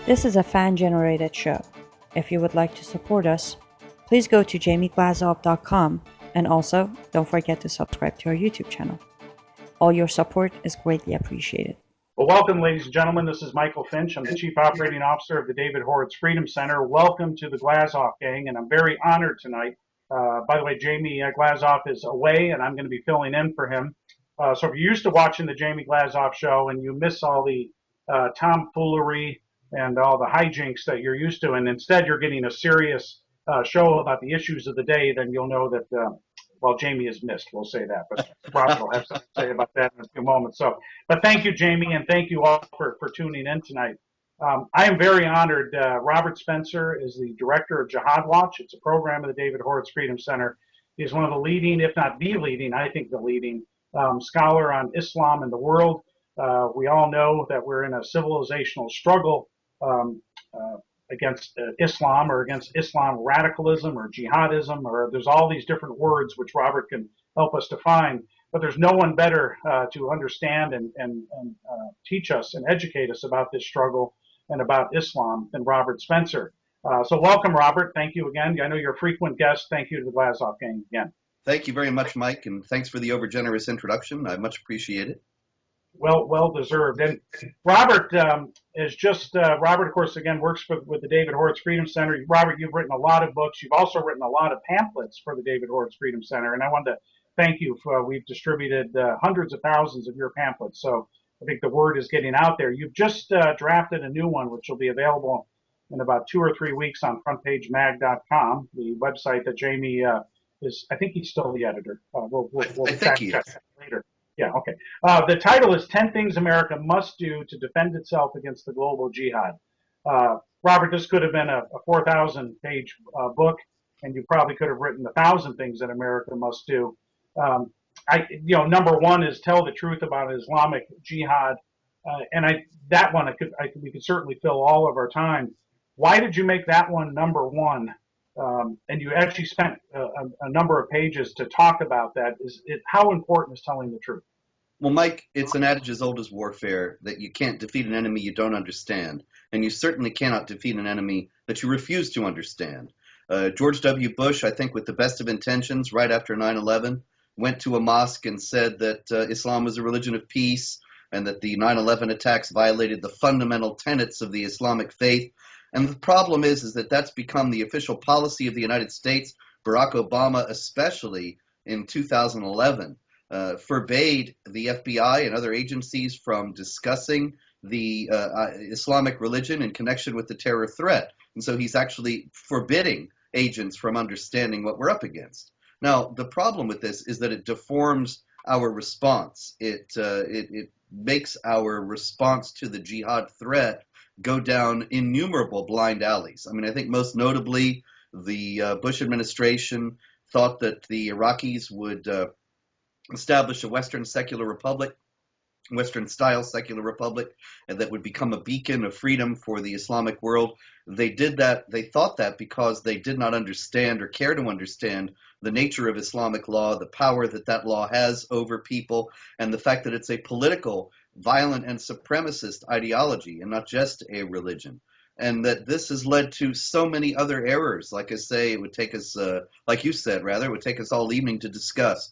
This is a fan-generated show. If you would like to support us, please go to jamieglazov.com and also don't forget to subscribe to our YouTube channel. All your support is greatly appreciated. Well, welcome, ladies and gentlemen. This is Michael Finch. I'm the Chief Operating Officer of the David Horowitz Freedom Center. Welcome to the Glazov gang, and I'm very honored tonight. By the way, Jamie Glazov is away, and I'm going to be filling in for him. So if you're used to watching the Jamie Glazov show and you miss all the tomfoolery and all the hijinks that you're used to, and instead you're getting a serious show about the issues of the day, then you'll know that well, Jamie is missed. We'll say that, but Robert will have something to say about that in a few moments. So, but thank you, Jamie, and thank you all for tuning in tonight. I am very honored. Robert Spencer is the director of Jihad Watch. It's a program of the David Horowitz Freedom Center. He's one of the leading, if not the leading, I think the leading scholar on Islam in the world. We all know that we're in a civilizational struggle against Islam or against Islam radicalism or jihadism, or there's all these different words which Robert can help us define. But there's no one better to understand and teach us and educate us about this struggle and about Islam than Robert Spencer. So welcome, Robert. Thank you again. I know you're a frequent guest. Thank you to the Glazov gang again. Thank you very much, Mike, and thanks for the overgenerous introduction. I much appreciate it. Well deserved. And Robert is just, Robert, of course, again, works with the David Horowitz Freedom Center. Robert, you've written a lot of books. You've also written a lot of pamphlets for the David Horowitz Freedom Center. And I wanted to thank you for, we've distributed hundreds of thousands of your pamphlets. So I think the word is getting out there. You've just drafted a new one, which will be available in about 2 or 3 weeks on frontpagemag.com, the website that Jamie is, I think he's still the editor. We'll fact check that later. Yeah, okay. The title is 10 Things America Must Do to Defend Itself Against the Global Jihad. Robert, this could have been a 4,000-page book, and you probably could have written 1,000 things that America must do. Number one is tell the truth about Islamic jihad, and that one we could certainly fill all of our time. Why did you make that one number one? And you actually spent a number of pages to talk about that. How important is telling the truth? Well, Mike, it's an adage as old as warfare that you can't defeat an enemy you don't understand, and you certainly cannot defeat an enemy that you refuse to understand. George W. Bush, I think with the best of intentions, right after 9/11, went to a mosque and said that Islam was a religion of peace and that the 9/11 attacks violated the fundamental tenets of the Islamic faith. And the problem is that that's become the official policy of the United States. Barack Obama, especially in 2011, forbade the FBI and other agencies from discussing the Islamic religion in connection with the terror threat. And so he's actually forbidding agents from understanding what we're up against. Now, the problem with this is that it deforms our response. It makes our response to the jihad threat go down innumerable blind alleys. I mean, I think most notably, the Bush administration thought that the Iraqis would establish a Western secular republic, Western-style secular republic, and that would become a beacon of freedom for the Islamic world. They did that, they thought that because they did not understand or care to understand the nature of Islamic law, the power that that law has over people, and the fact that it's a political, violent, and supremacist ideology and not just a religion. And that this has led to so many other errors. Like I say, it would take us, like you said, rather, it would take us all evening to discuss.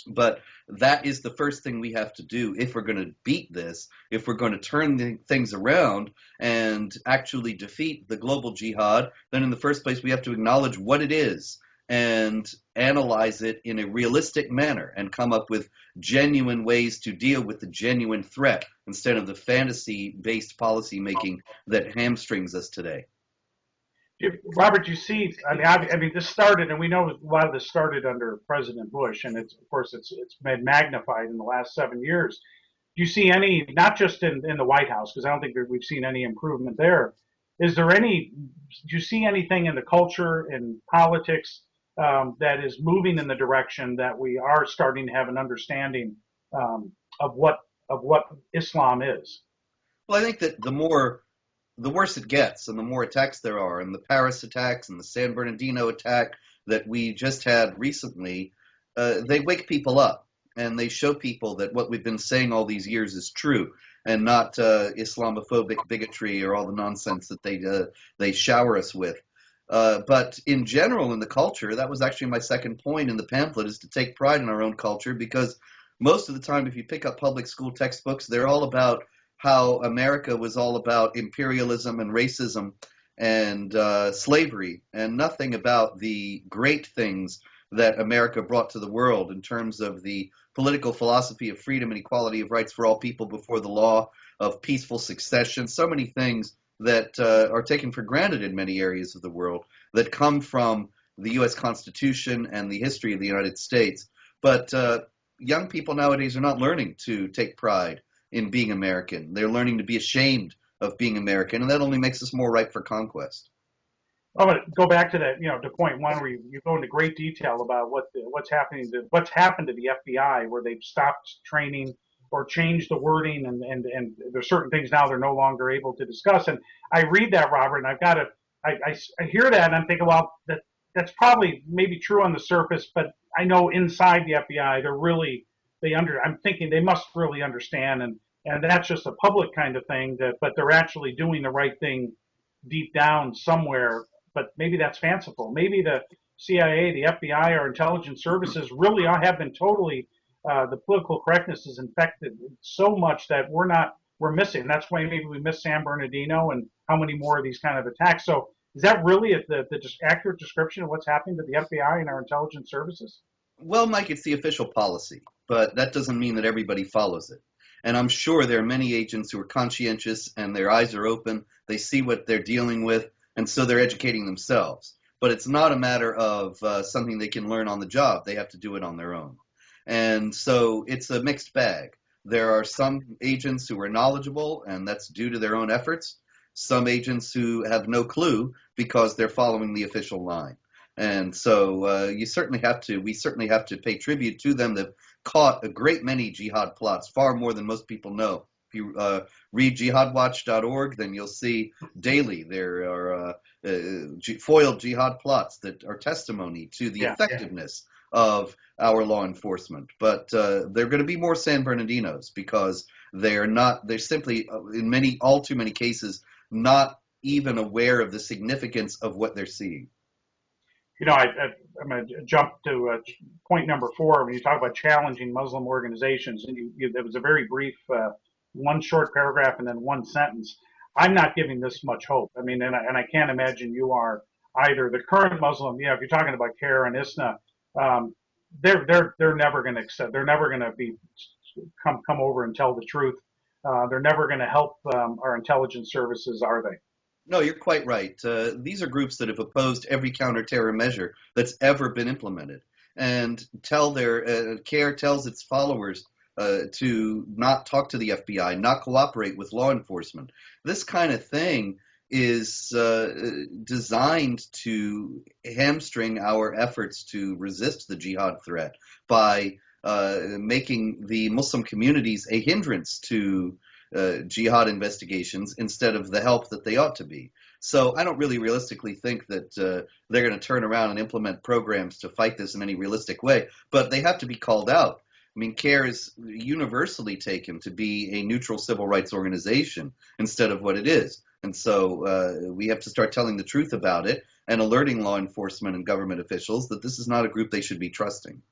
But that is the first thing we have to do if we're going to beat this, if we're going to turn things around and actually defeat the global jihad. Then in the first place, we have to acknowledge what it is and analyze it in a realistic manner and come up with genuine ways to deal with the genuine threat instead of the fantasy-based policy making that hamstrings us today. Robert, you see, I mean, this started, and we know a lot of this started under President Bush, and it's, of course, it's been magnified in the last 7 years. Do you see any, not just in the White House, because I don't think we've seen any improvement there. Do you see anything in the culture and politics that is moving in the direction that we are starting to have an understanding of what Islam is? Well, I think that the worse it gets and the more attacks there are, and the Paris attacks and the San Bernardino attack that we just had recently, they wake people up. and they show people that what we've been saying all these years is true, and not Islamophobic bigotry or all the nonsense that they shower us with. But in general, in the culture, that was actually my second point in the pamphlet, is to take pride in our own culture, because most of the time, if you pick up public school textbooks, they're all about how America was all about imperialism and racism and slavery, and nothing about the great things that America brought to the world in terms of the political philosophy of freedom and equality of rights for all people before the law, of peaceful succession, so many things that are taken for granted in many areas of the world that come from the U.S. Constitution and the history of the United States. But young people nowadays are not learning to take pride in being American. They're learning to be ashamed of being American, and that only makes us more ripe for conquest. I'm going to go back to that, to point one where you go into great detail about what's happening what's happened to the FBI, where they've stopped training or changed the wording, and there's certain things now they're no longer able to discuss. And I read that, Robert, and I hear that, and I'm thinking, well, that's probably maybe true on the surface, but I know inside the FBI I'm thinking they must really understand, and that's just a public kind of thing, but they're actually doing the right thing deep down somewhere. But maybe that's fanciful. Maybe the CIA, the FBI, or intelligence services really have been totally, the political correctness is infected so much that we're missing. That's why maybe we miss San Bernardino and how many more of these kind of attacks. So is that really the just accurate description of what's happening to the FBI and our intelligence services? Well, Mike, it's the official policy, but that doesn't mean that everybody follows it. And I'm sure there are many agents who are conscientious and their eyes are open. They see what they're dealing with, and so they're educating themselves. But it's not a matter of something they can learn on the job. They have to do it on their own. And so it's a mixed bag. There are some agents who are knowledgeable, and that's due to their own efforts. Some agents who have no clue because they're following the official line. And so we certainly have to pay tribute to them. They've caught a great many jihad plots, far more than most people know. If you read jihadwatch.org, then you'll see daily there are foiled jihad plots that are testimony to the effectiveness of our law enforcement. But there are going to be more San Bernardinos, because they're simply, in all too many cases, not even aware of the significance of what they're seeing. I'm going to jump to point number 4 when you talk about challenging Muslim organizations, and there was a very brief one short paragraph and then one sentence. I'm not giving this much hope. I mean, and I can't imagine you are either. The current Muslim, if you're talking about CARE and ISNA, they're never going to accept. They're never going to come over and tell the truth. They're never going to help our intelligence services, are they? No, you're quite right. These are groups that have opposed every counter-terror measure that's ever been implemented, and CARE tells its followers to not talk to the FBI, not cooperate with law enforcement. This kind of thing is designed to hamstring our efforts to resist the jihad threat by making the Muslim communities a hindrance to jihad investigations instead of the help that they ought to be. So I don't really realistically think that they're going to turn around and implement programs to fight this in any realistic way, but they have to be called out. I mean, CARE is universally taken to be a neutral civil rights organization instead of what it is. And so we have to start telling the truth about it and alerting law enforcement and government officials that this is not a group they should be trusting.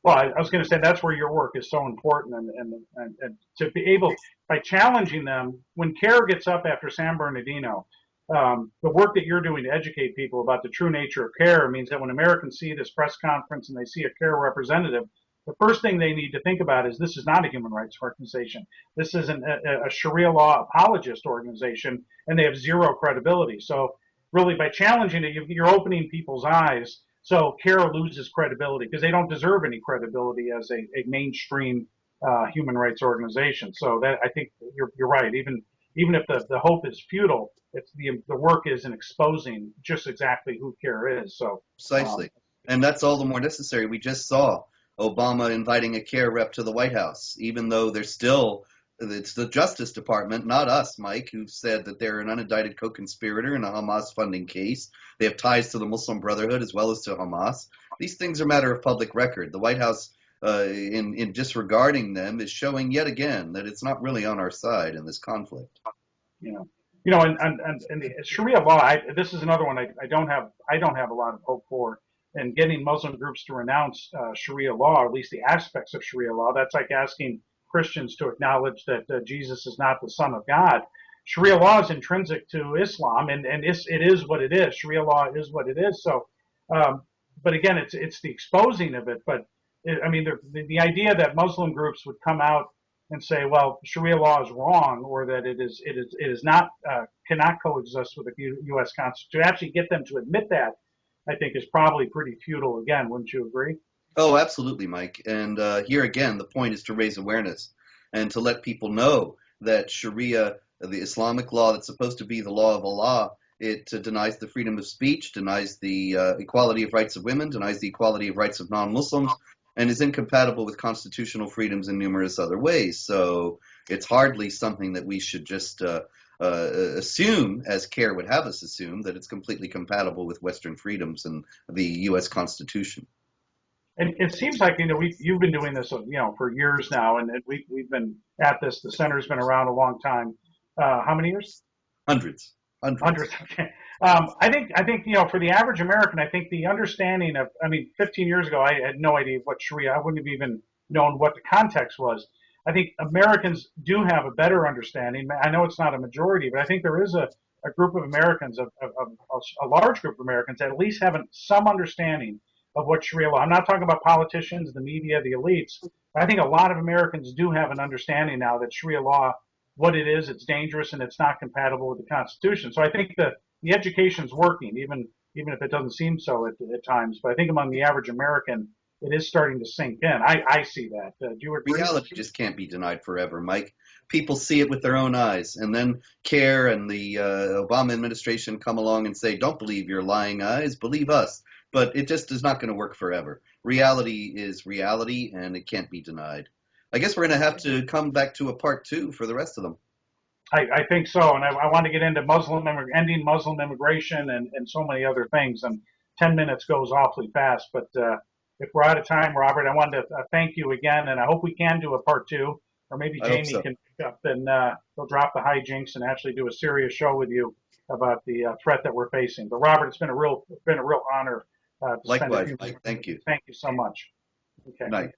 Well, I was going to say that's where your work is so important, and to be able, by challenging them, when CARE gets up after San Bernardino, the work that you're doing to educate people about the true nature of CARE means that when Americans see this press conference and they see a CARE representative, the first thing they need to think about is this is not a human rights organization. This is a Sharia law apologist organization, and they have zero credibility. So really, by challenging it, you're opening people's eyes. So CARE loses credibility because they don't deserve any credibility as a mainstream human rights organization. So that, I think you're right. Even if the hope is futile, it's the work is in exposing just exactly who CARE is. So precisely, and that's all the more necessary. We just saw Obama inviting a CARE rep to the White House, even though it's the Justice Department, not us, Mike, who said that they're an unindicted co-conspirator in a Hamas funding case. They have ties to the Muslim Brotherhood as well as to Hamas. These things are a matter of public record. The White House in disregarding them is showing yet again that it's not really on our side in this conflict. You know, and the Sharia law. This is another one I don't have a lot of hope for. And getting Muslim groups to renounce Sharia law, or at least the aspects of Sharia law, that's like asking Christians to acknowledge that Jesus is not the Son of God. Sharia law is intrinsic to Islam, and it is what it is. Sharia law is what it is. So, but again, it's the exposing of it. But I mean, the idea that Muslim groups would come out and say, well, Sharia law is wrong, or that it is not cannot coexist with the U.S. Constitution. To actually get them to admit that, I think, is probably pretty futile. Again, wouldn't you agree? Oh, absolutely, Mike. And here again, the point is to raise awareness and to let people know that Sharia, the Islamic law that's supposed to be the law of Allah, it denies the freedom of speech, denies the equality of rights of women, denies the equality of rights of non-Muslims, and is incompatible with constitutional freedoms in numerous other ways. So it's hardly something that we should just assume, as CARE would have us assume, that it's completely compatible with Western freedoms and the U.S. Constitution. And it seems like you've been doing this for years now, and we've been at this. The center's been around a long time. How many years? Hundreds. Okay. I think for the average American, I think the understanding of 15 years ago, I had no idea what Sharia. I wouldn't have even known what the context was. I think Americans do have a better understanding. I know it's not a majority, but I think there is a group of Americans, a large group of Americans, that at least have some understanding of what Sharia law. I'm not talking about politicians, the media, the elites. I think a lot of Americans do have an understanding now that Sharia law, what it is, it's dangerous and it's not compatible with the Constitution. So I think the education's working, even if it doesn't seem so at times. But I think among the average American, it is starting to sink in. I see that. Do you agree? Reality just can't be denied forever, Mike. People see it with their own eyes, and then CARE and the Obama administration come along and say, don't believe your lying eyes, believe us. But it just is not going to work forever. Reality is reality, and it can't be denied. I guess we're going to have to come back to a part 2 for the rest of them. I think so, and I want to get into ending Muslim immigration and so many other things, and 10 minutes goes awfully fast, but if we're out of time, Robert, I wanted to thank you again, and I hope we can do a part 2, or maybe Jamie can pick up and he'll drop the hijinks and actually do a serious show with you about the threat that we're facing. But Robert, it's been a real honor. Likewise, Mike. Thank you. Thank you so much. Okay. Night.